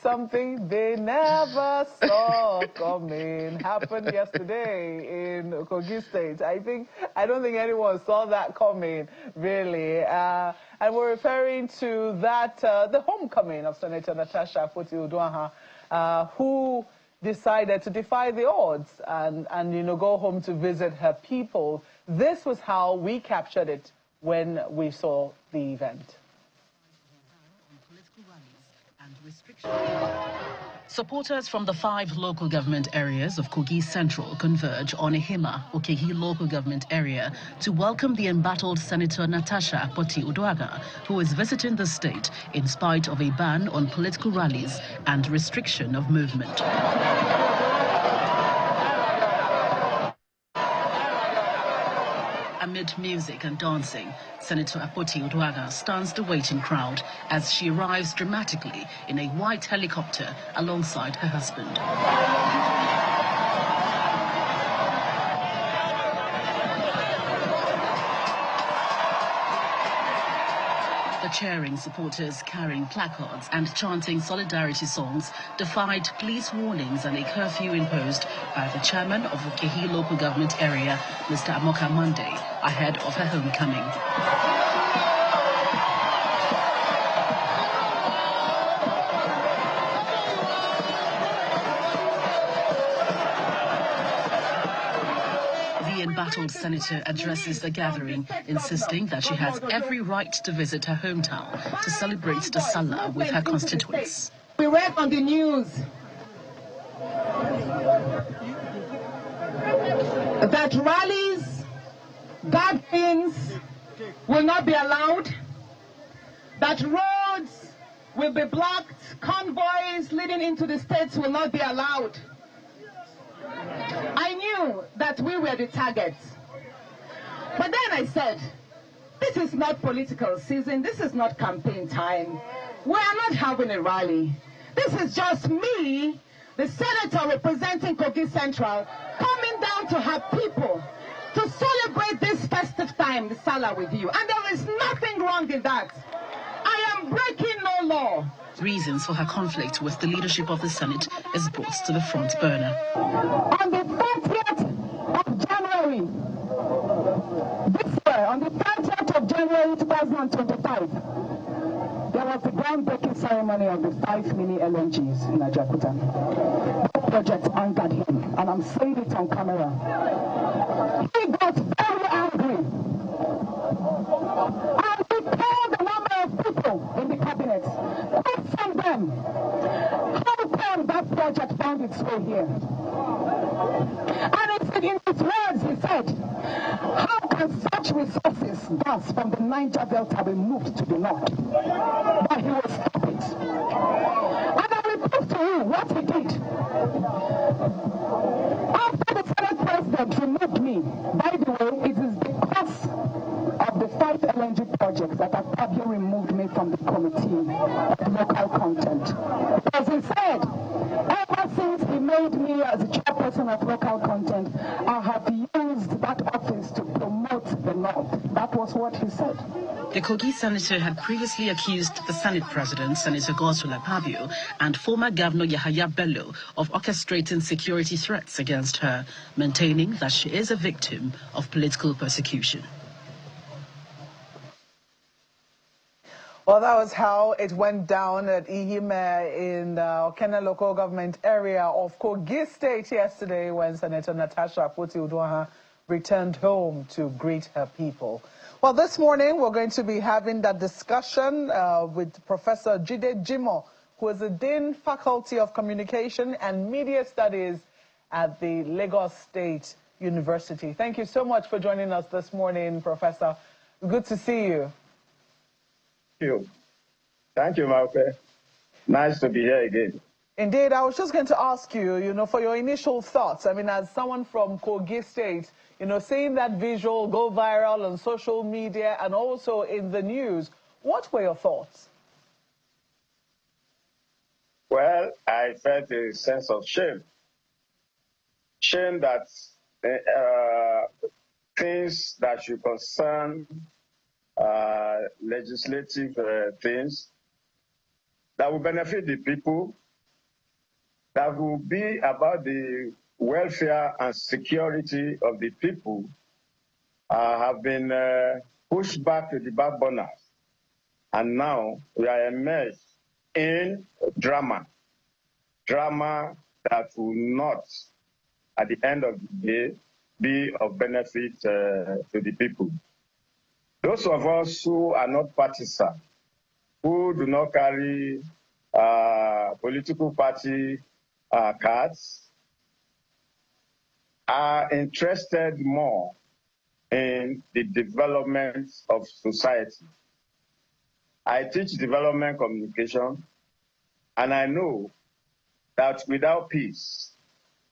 Something they never saw coming happened yesterday in Kogi State. I don't think anyone saw that coming, really. And we're referring to that, the homecoming of Senator Natasha who decided to defy the odds and go home to visit her people. This was how we captured it when we saw the event. Supporters from the 5 local government areas of Kogi Central converge on Ehima, Okehi local government area, to welcome the embattled Senator Natasha Akpoti-Uduaghan, who is visiting the state in spite of a ban on political rallies and restriction of movement. Amid music and dancing, Senator Akpoti-Uduaghan stuns the waiting crowd as she arrives dramatically in a white helicopter alongside her husband. The cheering supporters carrying placards and chanting solidarity songs defied police warnings and a curfew imposed by the chairman of Okehi local government area, Mr. Amoka Monday, ahead of her homecoming. The embattled senator addresses the gathering, insisting that she has every right to visit her hometown to celebrate the Salah with her constituents. We read on the news that rallies, gatherings will not be allowed, that roads will be blocked, convoys leading into the states will not be allowed. I knew that we were the targets. But then I said, this is not political season, this is not campaign time. We are not having a rally. This is just me, the senator representing Kogi Central, coming down to her people to celebrate this festive time, the Salah, with you. And there is nothing wrong in that. I am breaking no law. Reasons for her conflict with the leadership of the Senate is brought to the front burner. On the 30th of January, this year, on the 30th of January 2025, there was the groundbreaking ceremony of the 5 mini LNGs in Ajakuta. That project angered him, and I'm saying it on camera. He got very angry. And he told a number of people in the cabinet, question them, how come that project found its way here? And he said, in his words, he said, how can such resources, gas from the Niger Delta, be moved to the north? But he will stop it. And I will prove to you what he did. After the Senate President removed me, by the way, it is because of the 5 LNG projects that have probably removed me from the committee of local content. Because he said, ever since he made me as the chairperson of local content, I have used that office to promote the North. That was what he said. The Kogi senator had previously accused the Senate President, Senator Godswill Akpabio, and former Governor Yahaya Bello of orchestrating security threats against her, maintaining that she is a victim of political persecution. Well, that was how it went down at Ihime in the Okene local government area of Kogi State yesterday when Senator Natasha Akpoti-Uduaghan returned home to greet her people. Well, this morning we're going to be having that discussion with Professor Jibe, who is the Dean Faculty of Communication and Media Studies at the Lagos State University. Thank you so much for joining us this morning, Professor. Good to see you. Thank you, Malpe. Nice to be here again. Indeed, I was just going to ask you, for your initial thoughts. I mean, as someone from Kogi State, seeing that visual go viral on social media and also in the news, what were your thoughts? Well, I felt a sense of shame. Shame that things that should concern legislative things that will benefit the people, that will be about the welfare and security of the people, have been pushed back to the back burners. And now we are immersed in drama that will not, at the end of the day, be of benefit to the people. Those of us who are not partisan, who do not carry political party cards, are interested more in the development of society. I teach development communication, and I know that without peace,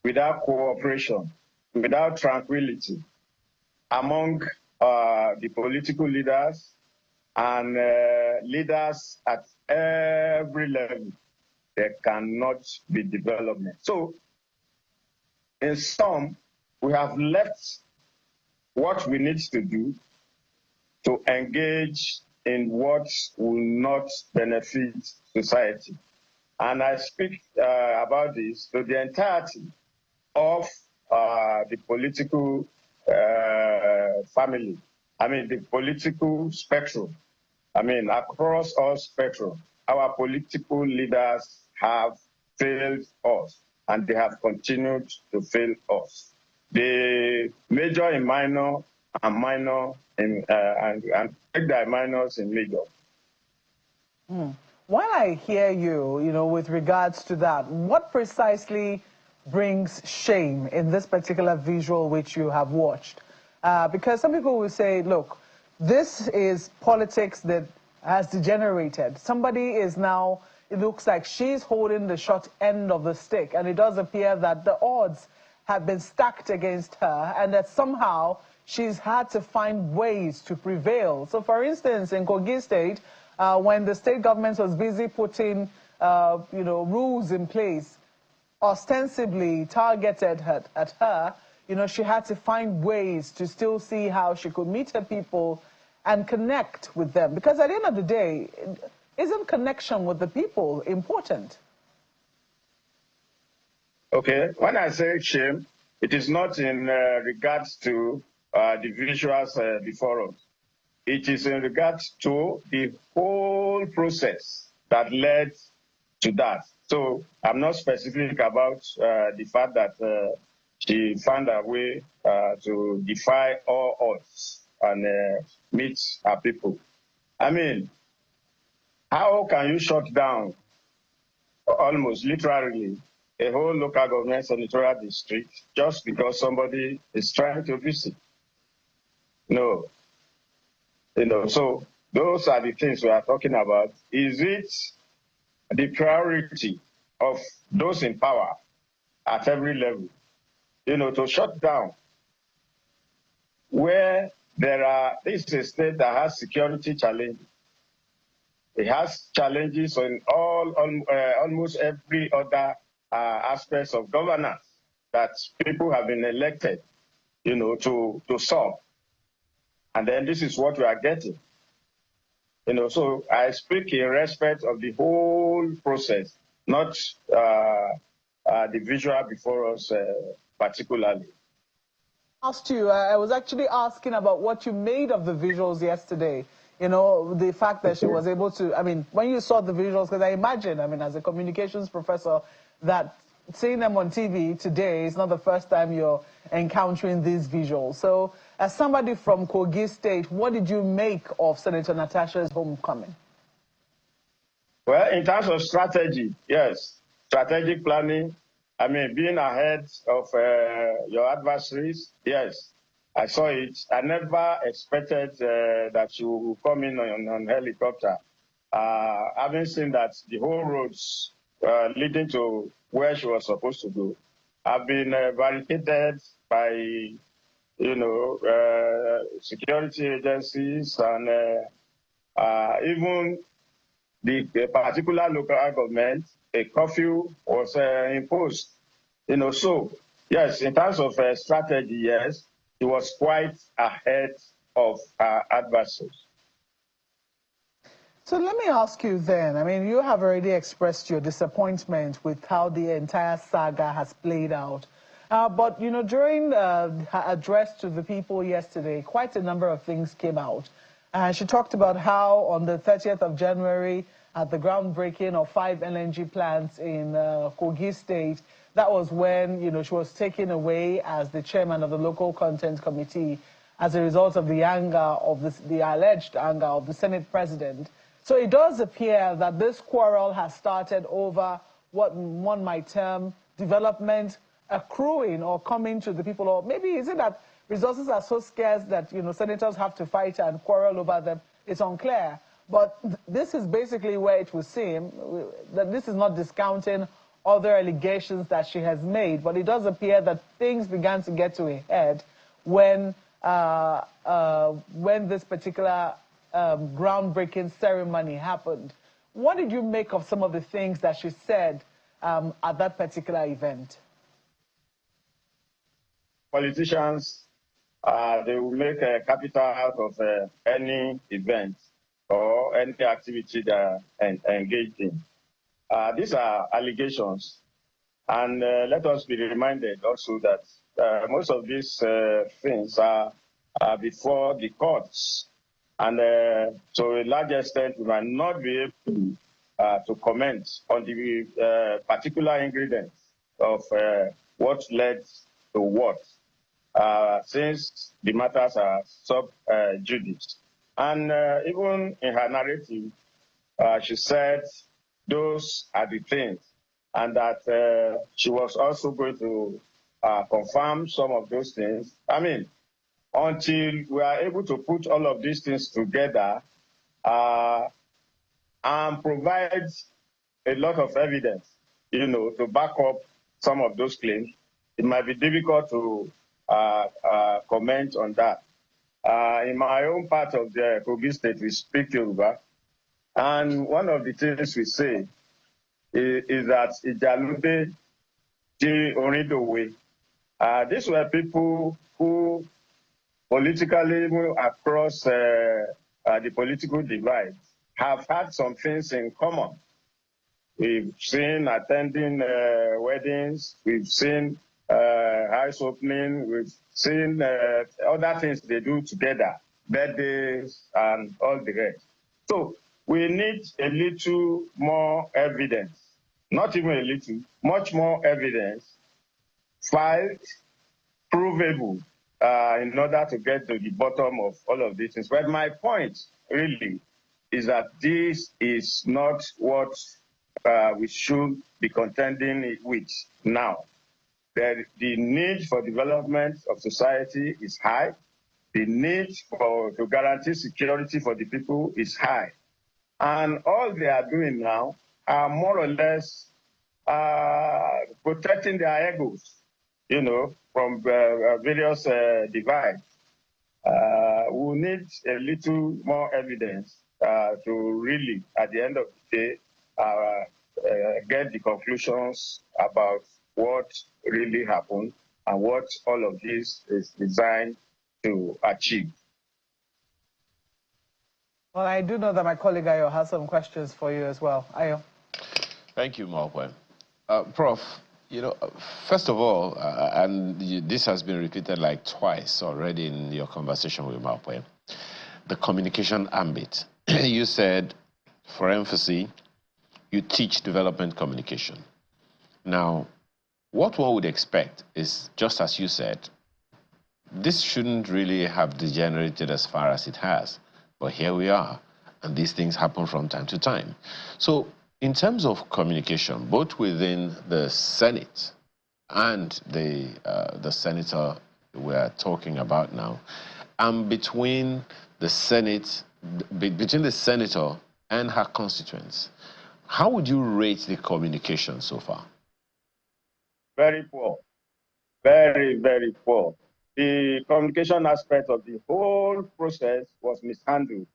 without cooperation, without tranquility among the political leaders and leaders at every level, there cannot be development. So, in sum, we have left what we need to do to engage in what will not benefit society. And I speak about this to the entirety of the political family. I mean, the political spectrum. I mean, across all spectrum, our political leaders have failed us, and they have continued to fail us. The major in minor and minor in and take the minors in major. While I hear you, with regards to that, what precisely brings shame in this particular visual which you have watched? Because some people will say, look, this is politics that has degenerated. Somebody is now, it looks like she's holding the short end of the stick, and it does appear that the odds have been stacked against her, and that somehow she's had to find ways to prevail. So, for instance, in Kogi State, when the state government was busy putting, rules in place, ostensibly targeted at her, she had to find ways to still see how she could meet her people and connect with them. Because at the end of the day, isn't connection with the people important? Okay, when I say shame, it is not in regards to the visuals before us. It is in regards to the whole process that led to that. So I'm not specific about the fact that she found a way to defy all odds and meet her people. I mean, how can you shut down almost literally a whole local government senatorial district just because somebody is trying to visit? No. So those are the things we are talking about. Is it the priority of those in power at every level, to shut down where this is a state that has security challenges. It has challenges in almost every other aspects of governance that people have been elected, to solve. And then this is what we are getting. So I speak in respect of the whole process, not the visual before us particularly. I was actually asking about what you made of the visuals yesterday. The fact that she was able to, when you saw the visuals, because I imagine, as a communications professor, that seeing them on TV today is not the first time you're encountering these visuals. So, as somebody from Kogi State, what did you make of Senator Natasha's homecoming? Well, in terms of strategy, yes. Strategic planning, being ahead of your adversaries, yes. I saw it. I never expected that she would come in on helicopter. Having seen that the whole roads leading to where she was supposed to go have been barricaded by, security agencies, and even the particular local government, a curfew was imposed. So yes, in terms of strategy, yes, it was quite ahead of our adversaries. So let me ask you then, I mean, you have already expressed your disappointment with how the entire saga has played out. But, you know, during her address to the people yesterday, quite a number of things came out. She talked about how on the 30th of January, at the groundbreaking of 5 LNG plants in Kogi State, that was when, you know, she was taken away as the chairman of the local content committee as a result of the anger of the alleged anger of the Senate president. So it does appear that this quarrel has started over what one might term development accruing or coming to the people, or maybe is it that resources are so scarce that, you know, senators have to fight and quarrel over them? It's unclear. But this is basically where it would seem that this is not discounting other allegations that she has made, but it does appear that things began to get to a head when this particular groundbreaking ceremony happened. What did you make of some of the things that she said at that particular event? Politicians, they will make a capital out of any event or any activity they are engaged in. These are allegations. And let us be reminded also that most of these things are before the courts. And to a large extent, we might not be able to comment on the particular ingredients of what led to what, since the matters are sub judice. And even in her narrative, she said those are the things, and that she was also going to confirm some of those things. I mean, until we are able to put all of these things together and provide a lot of evidence, you know, to back up some of those claims, it might be difficult to comment on that. In my own part of the Kogi State, we speak Yoruba, and one of the things we say is that Ijalude Di Oridowe. These were people who politically across the political divide have had some things in common. We've seen attending weddings, we've seen house opening, we've seen other things they do together, birthdays and all the rest. So we need a little more evidence, not even a little, much more evidence, filed, provable, in order to get to the bottom of all of these things. But my point really is that this is not what we should be contending with now. The need for development of society is high. The need to guarantee security for the people is high. And all they are doing now are more or less protecting their egos, you know, from various divides. We need a little more evidence to really, at the end of the day, get the conclusions about what really happened and what all of this is designed to achieve. Well, I do know that my colleague Ayo has some questions for you as well. Ayo. Thank you, Malpwe. Prof, you know, first of all, this has been repeated like twice already in your conversation with Malpwe, the communication ambit. You said, for emphasis, you teach development communication. Now, what one would expect is, just as you said, this shouldn't really have degenerated as far as it has. But here we are, and these things happen from time to time. So in terms of communication, both within the Senate and the senator we're talking about now, and between the Senate, between the senator and her constituents, how would you rate the communication so far? Very poor. Very, very poor. The communication aspect of the whole process was mishandled.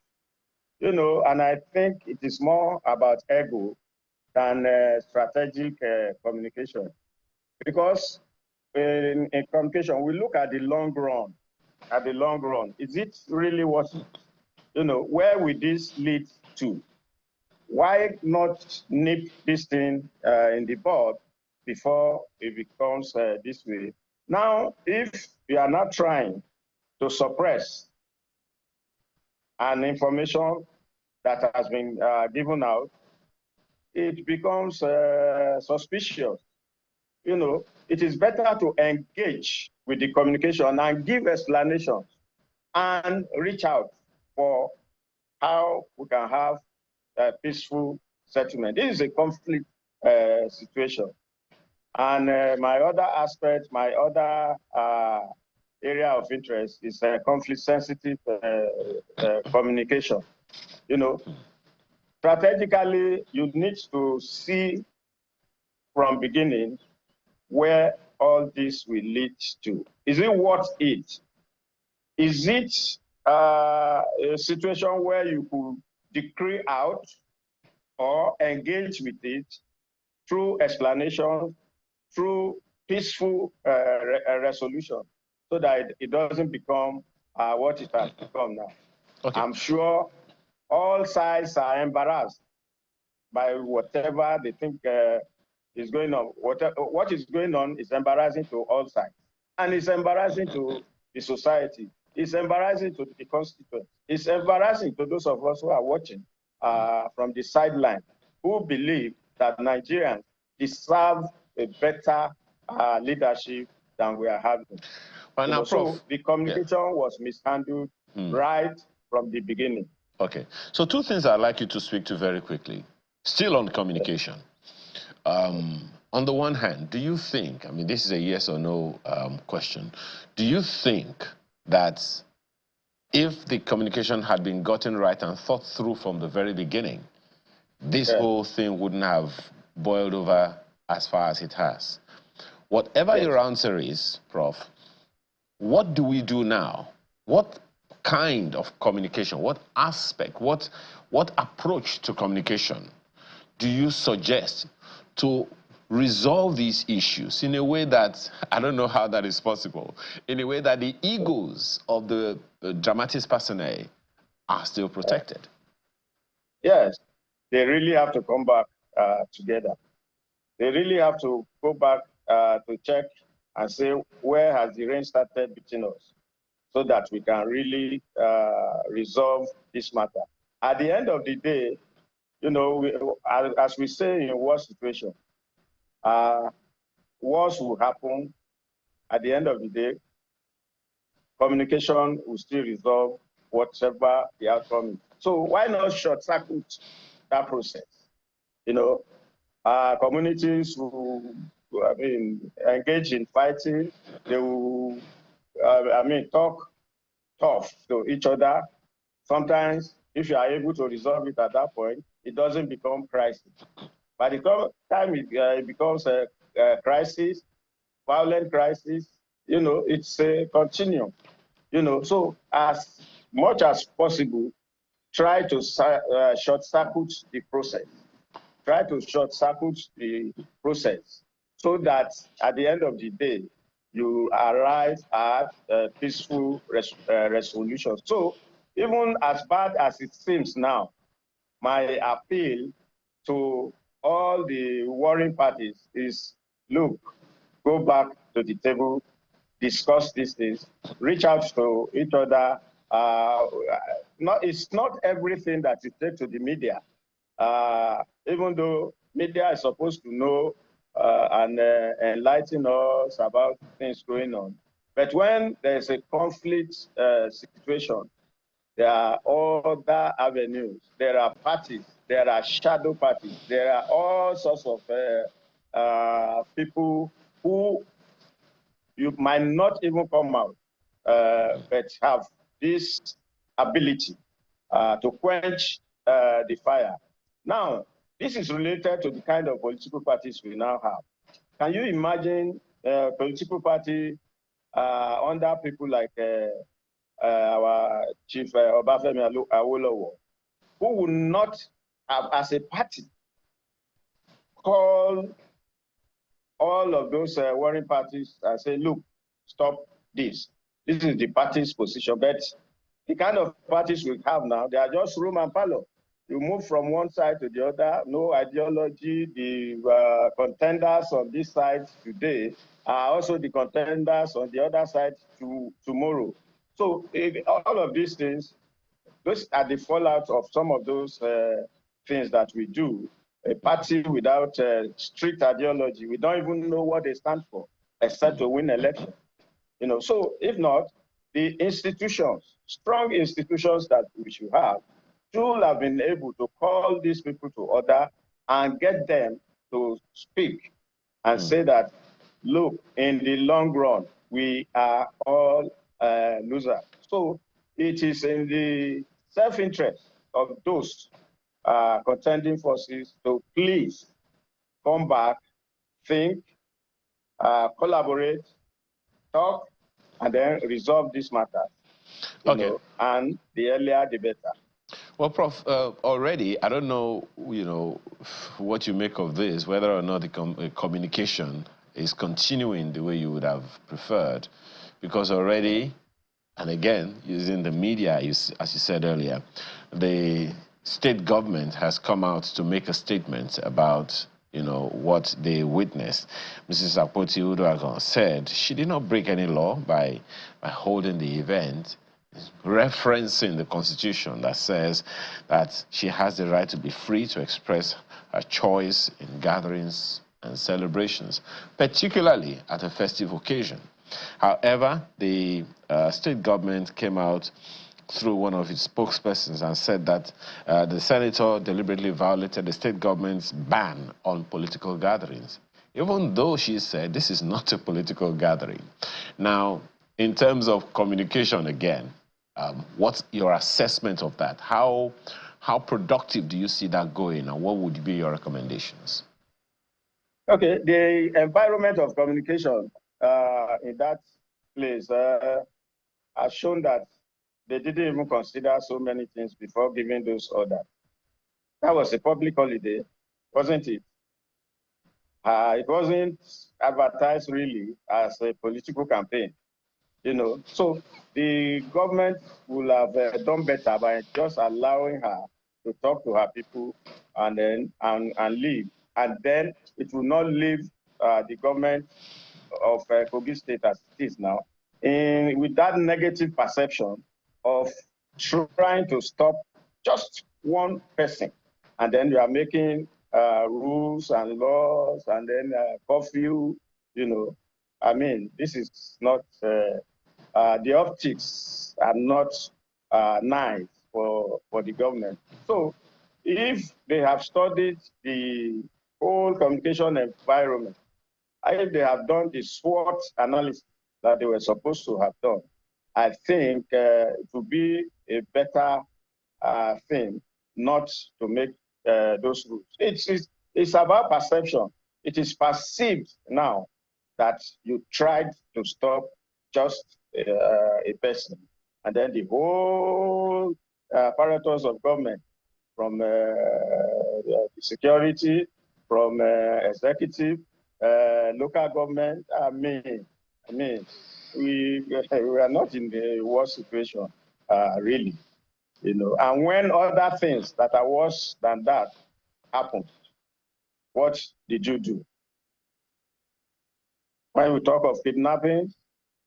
You know, and I think it is more about ego than strategic communication. Because in communication, we look at the long run. At the long run, is it really worth it? You know, where will this lead to? why not nip this thing in the bud before it becomes this way? Now, if we are not trying to suppress an information that has been given out, it becomes suspicious. You know, it is better to engage with the communication and give explanations and reach out for how we can have a peaceful settlement. This is a conflict situation. And my other aspect, my other area of interest is conflict-sensitive communication. You know, strategically, you need to see from beginning where all this will lead to. Is it worth it? Is it a situation where you could decree out or engage with it through explanation, through peaceful resolution, so that it doesn't become what it has become now? Okay. I'm sure all sides are embarrassed by whatever they think is going on. What is going on is embarrassing to all sides. And it's embarrassing to the society. It's embarrassing to the constituents. It's embarrassing to those of us who are watching from the sideline, who believe that Nigerians deserve a better leadership than we are having. Well, now, Prof, so the communication was mishandled right from the beginning. Okay. So two things I'd like you to speak to very quickly. Still on communication. On the one hand, do you think, I mean, this is a yes or no question, do you think that if the communication had been gotten right and thought through from the very beginning, this whole thing wouldn't have boiled over as far as it has? Whatever your answer is, Prof, what do we do now? What kind of communication, what aspect, what approach to communication do you suggest to resolve these issues in a way that, I don't know how that is possible, in a way that the egos of the dramatis personae are still protected? Yes, they really have to come back together. They really have to go back to check and say, where has the rain started beating us, so that we can really resolve this matter. At the end of the day, you know, as we say in a war situation, wars will happen. At the end of the day, communication will still resolve whatever the outcome is. So why not short-circuit that process? You know, communities who, I mean, engage in fighting, they will, I mean, talk tough to each other. Sometimes, if you are able to resolve it at that point, it doesn't become crisis. By the time it becomes a crisis, violent crisis, you know, it's a continuum. You know, so as much as possible, try to short-circuit the process. Try to short-circuit the process so that at the end of the day, you arrive at a peaceful resolution. So even as bad as it seems now, my appeal to all the warring parties is, look, go back to the table, discuss these things, reach out to each other. It's not everything that you take to the media, even though media is supposed to know and enlighten us about things going on. But when there's a conflict situation, there are other avenues. There are parties. There are shadow parties. There are all sorts of people who you might not even come out, but have this ability to quench the fire. Now, this is related to the kind of political parties we now have. Can you imagine a political party under people like our Chief Obafemi Awolowo, who would not have, as a party, call all of those warring parties and say, look, stop this. This is the party's position. But the kind of parties we have now, they are just room and parlor. You move from one side to the other, no ideology. The contenders on this side today are also the contenders on the other side tomorrow. So all of these things, those are the fallout of some of those things that we do. A party without strict ideology, we don't even know what they stand for, except to win election. You know, so if not, the institutions, strong institutions that we should have have been able to call these people to order and get them to speak and say that, look, in the long run, we are all losers. So it is in the self-interest of those contending forces to please come back, think, collaborate, talk, and then resolve this matter. You know, and the earlier, the better. Well, Prof, already, I don't know, what you make of this, whether or not the communication is continuing the way you would have preferred, because already, and again, using the media, as you said earlier, the state government has come out to make a statement about what they witnessed. Mrs. Akpoti-Uduaghan said she did not break any law by holding the event, referencing the Constitution that says that she has the right to be free to express her choice in gatherings and celebrations, particularly at a festive occasion. However, the state government came out through one of its spokespersons and said that the senator deliberately violated the state government's ban on political gatherings, even though she said this is not a political gathering. Now, in terms of communication again, what's your assessment of that? How productive do you see that going, and what would be your recommendations? Okay, the environment of communication in that place has shown that they didn't even consider so many things before giving those orders. That was a public holiday, wasn't it? It wasn't advertised really as a political campaign, So the government will have done better by just allowing her to talk to her people and then and leave. And then it will not leave the government of Kogi State as it is now with that negative perception of trying to stop just one person. And then you are making rules and laws and then curfew, I mean, this is not, the optics are not nice for the government. So if they have studied the whole communication environment, if they have done the SWOT analysis that they were supposed to have done, I think it would be a better thing not to make those rules. It's about perception. It is perceived now that you tried to stop just a person, and then the whole apparatus of government, from the security, from executive, local government. I mean, we are not in the worst situation, really, And when other things that are worse than that happen, what did you do? When we talk of kidnapping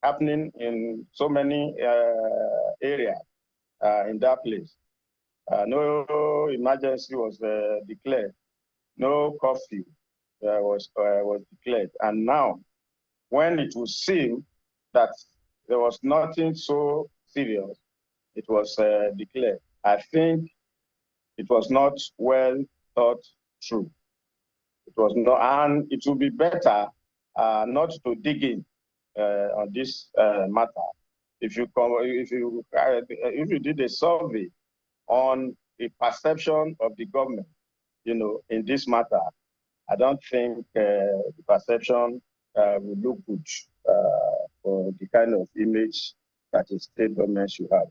happening in so many areas in that place, no emergency was declared, no curfew was declared, and now, when it would seem that there was nothing so serious, it was declared. I think it was not well thought through. It was not, and it would be better not to dig in on this matter. If you did a survey on the perception of the government, in this matter, I don't think the perception will look good for the kind of image that a state government should have.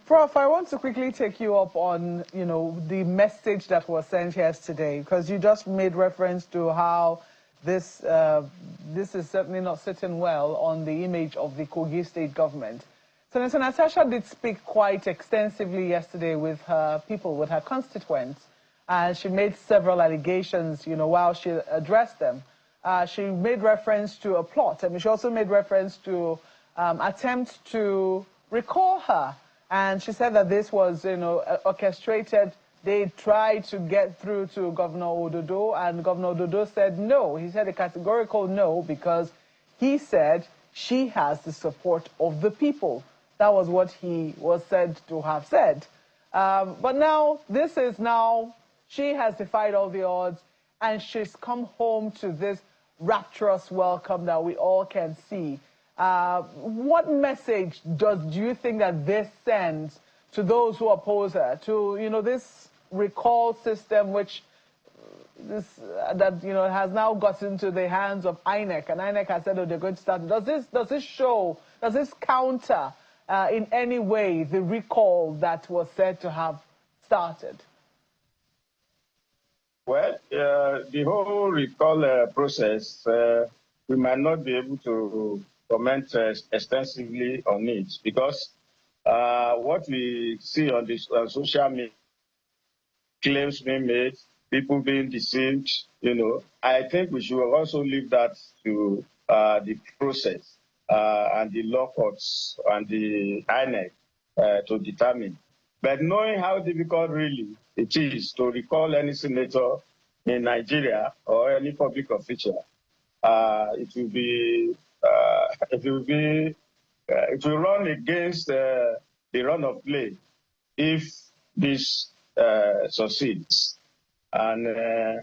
Prof, I want to quickly take you up on, the message that was sent yesterday, because you just made reference to how this is certainly not sitting well on the image of the Kogi state government. Senator Natasha did speak quite extensively yesterday with her people, with her constituents, and she made several allegations, while she addressed them. She made reference to a plot. I mean, she also made reference to attempts to recall her. And she said that this was, orchestrated. They tried to get through to Governor Ododo, and Governor Ododo said no. He said a categorical no because he said she has the support of the people. That was what he was said to have said. But now, she has defied all the odds, and she's come home to this rapturous welcome that we all can see. What message do you think that this sends to those who oppose her, to, this recall system which has now gotten into the hands of INEC, and INEC has said, oh, they're going to start. Does this counter in any way the recall that was said to have started? Well, the whole recall process, we might not be able to comment extensively on it because what we see on this social media, claims being made, people being deceived, I think we should also leave that to the process and the law courts and the INEC to determine. But knowing how difficult really it is to recall any senator in Nigeria or any public official, it will run against the run of play if this succeeds. And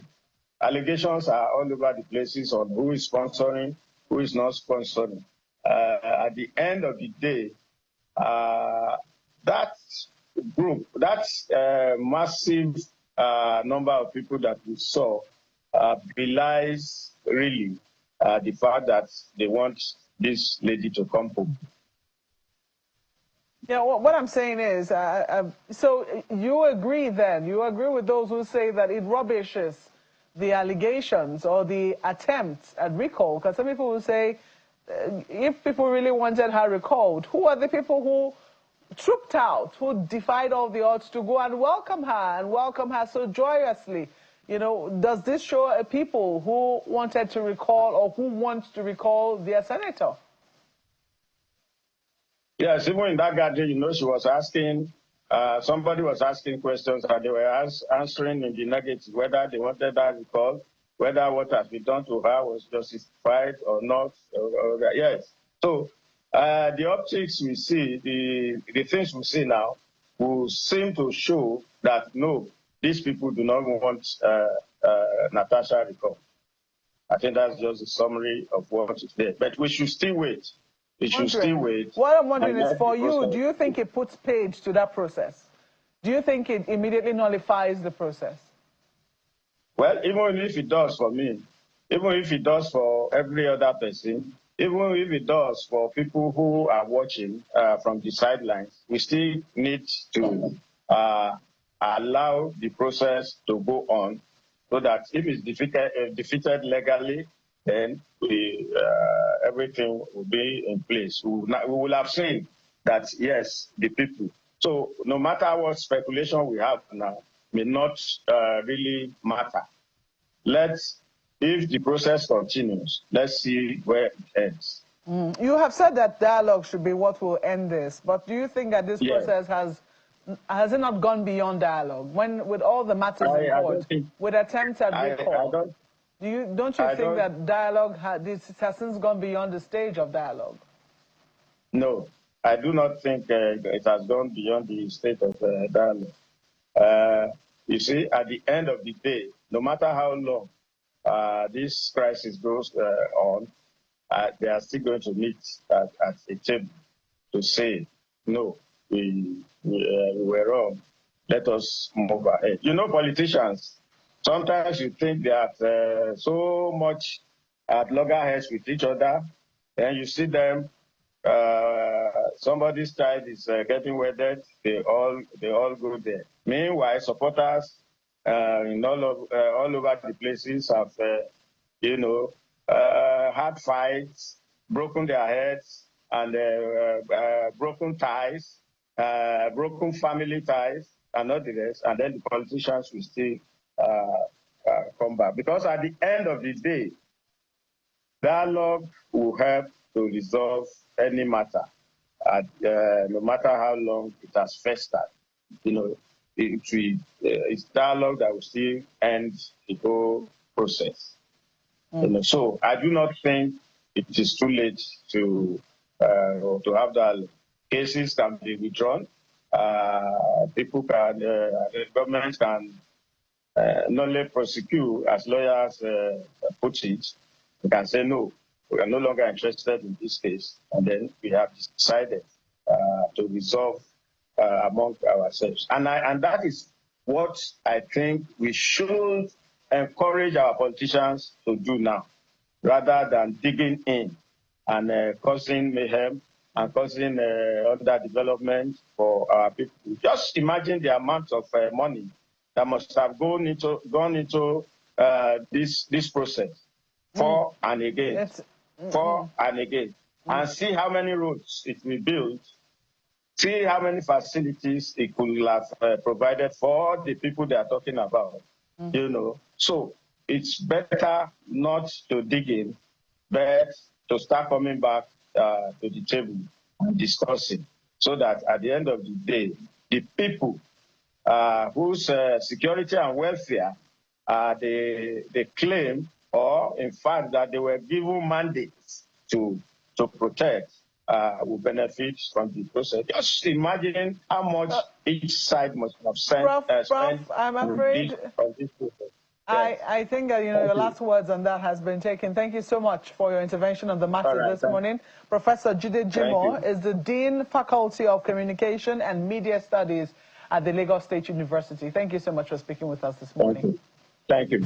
allegations are all over the places on who is sponsoring, who is not sponsoring. At the end of the day, that group, that massive number of people that we saw belies really the fact that they want this lady to come home. Yeah, what I'm saying is, so you agree with those who say that it rubbishes the allegations or the attempts at recall? Because some people will say, if people really wanted her recalled, who are the people who trooped out, who defied all the odds to go and welcome her so joyously? Does this show a people who wanted to recall or who want to recall their senator? Yes, even in that gathering, she was asking, somebody was asking questions and they were answering in the negative, whether they wanted that recall, whether what has been done to her was justified or not. Yes. So the optics we see, the things we see now, will seem to show that, no, these people do not want Natasha recall. I think that's just a summary of what is there. But we should still wait. We should still wait. What I'm wondering is, for you, do you think it puts paid to that process? Do you think it immediately nullifies the process? Well, even if it does for me, even if it does for every other person, even if it does for people who are watching from the sidelines, we still need to allow the process to go on so that if it's defeated legally, then everything will be in place. We will have seen that, yes, the people. So no matter what speculation we have now, may not really matter. If the process continues, let's see where it ends. You have said that dialogue should be what will end this, but do you think that this process has it not gone beyond dialogue? With all the matters in court, with attempts at recall, don't you think that dialogue has since gone beyond the stage of dialogue? No, I do not think it has gone beyond the state of dialogue. You see, at the end of the day, no matter how long this crisis goes on, they are still going to meet at a table to say, no, we were wrong. Let us move ahead. Politicians, sometimes you think they are so much at loggerheads with each other, and you see them, somebody's child is getting wedded, they all go there. Meanwhile, supporters in all over the places have, had fights, broken their heads, and broken ties, broken family ties, and all the rest, and then the politicians will still come back. Because at the end of the day, dialogue will help to resolve any matter, no matter how long it has festered. It's dialogue that will still end the whole process. So I do not think it is too late to have dialogue. Cases can be withdrawn. People can, the government can not only prosecute, as lawyers put it. We can say no. We are no longer interested in this case, and then we have decided to resolve among ourselves. And that is what I think we should encourage our politicians to do now, rather than digging in and causing mayhem and causing underdevelopment for our people. Just imagine the amount of money that must have gone into this process for and again, and see how many roads it will build. See how many facilities it could have provided for the people they are talking about, So it's better not to dig in, but to start coming back to the table and discussing, so that at the end of the day, the people whose security and welfare they claim, or in fact that they were given mandates to protect, will benefit from the process. Just imagine how much each side must have spent. Prof, I'm afraid from this process. I think your last words on that has been taken. Thank you so much for your intervention on the matter this morning. Professor Jibe is the Dean, Faculty of Communication and Media Studies at the Lagos State University. Thank you so much for speaking with us this morning. Thank you.